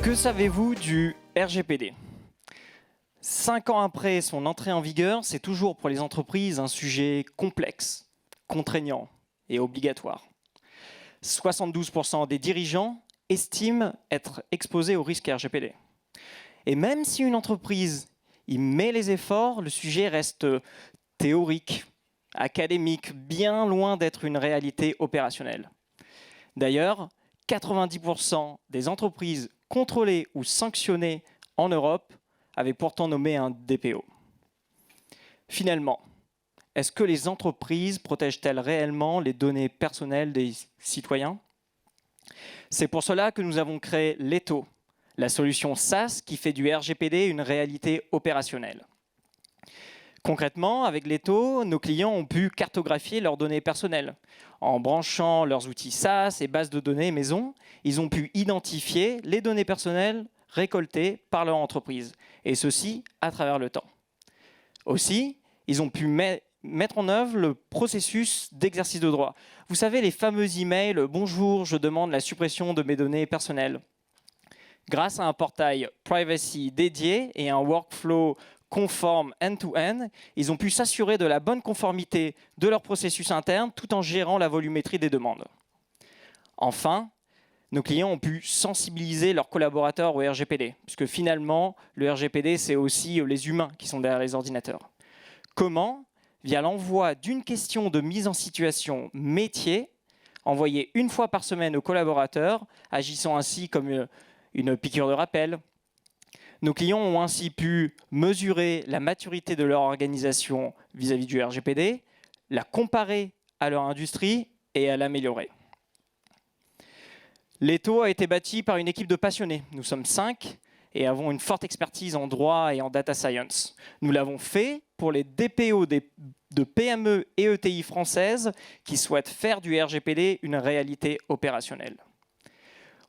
Que savez-vous du RGPD ? 5 ans après son entrée en vigueur, c'est toujours pour les entreprises un sujet complexe, contraignant et obligatoire. 72% des dirigeants estiment être exposés au risque RGPD. Et même si une entreprise y met les efforts, le sujet reste théorique, académique, bien loin d'être une réalité opérationnelle. D'ailleurs, 90% des entreprises contrôlées ou sanctionnées en Europe avaient pourtant nommé un DPO. Finalement, est-ce que les entreprises protègent-elles réellement les données personnelles des citoyens ? C'est pour cela que nous avons créé Leto, la solution SaaS qui fait du RGPD une réalité opérationnelle. Concrètement, avec Leto, nos clients ont pu cartographier leurs données personnelles. En branchant leurs outils SaaS et bases de données maison, ils ont pu identifier les données personnelles récoltées par leur entreprise, et ceci à travers le temps. Aussi, ils ont pu mettre en œuvre le processus d'exercice de droit. Vous savez, les fameux emails « Bonjour, je demande la suppression de mes données personnelles ». Grâce à un portail privacy dédié et un workflow conforme end-to-end, ils ont pu s'assurer de la bonne conformité de leur processus interne tout en gérant la volumétrie des demandes. Enfin, nos clients ont pu sensibiliser leurs collaborateurs au RGPD, puisque finalement, le RGPD, c'est aussi les humains qui sont derrière les ordinateurs. Comment ? Via l'envoi d'une question de mise en situation métier, envoyée une fois par semaine aux collaborateurs, agissant ainsi comme une piqûre de rappel. Nos clients ont ainsi pu mesurer la maturité de leur organisation vis-à-vis du RGPD, la comparer à leur industrie et à l'améliorer. Leto a été bâti par une équipe de passionnés. Nous sommes 5 et avons une forte expertise en droit et en data science. Nous l'avons fait pour les DPO de PME et ETI françaises qui souhaitent faire du RGPD une réalité opérationnelle.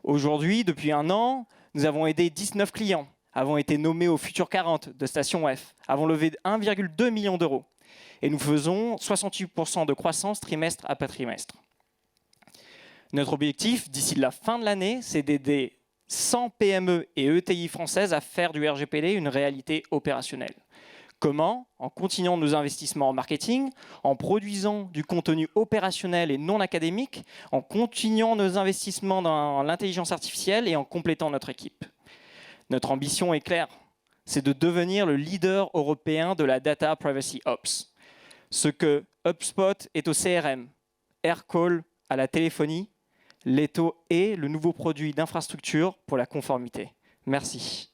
Aujourd'hui, depuis 1 an, nous avons aidé 19 clients, avons été nommés au Futur 40 de Station F, avons levé 1,2 million d'euros et nous faisons 68% de croissance trimestre après trimestre. Notre objectif, d'ici la fin de l'année, c'est d'aider 100 PME et ETI françaises à faire du RGPD une réalité opérationnelle. Comment ? En continuant nos investissements en marketing, en produisant du contenu opérationnel et non académique, en continuant nos investissements dans l'intelligence artificielle et en complétant notre équipe. Notre ambition est claire, c'est de devenir le leader européen de la Data Privacy Ops. Ce que HubSpot est au CRM, Aircall à la téléphonie, Leto est le nouveau produit d'infrastructure pour la conformité. Merci.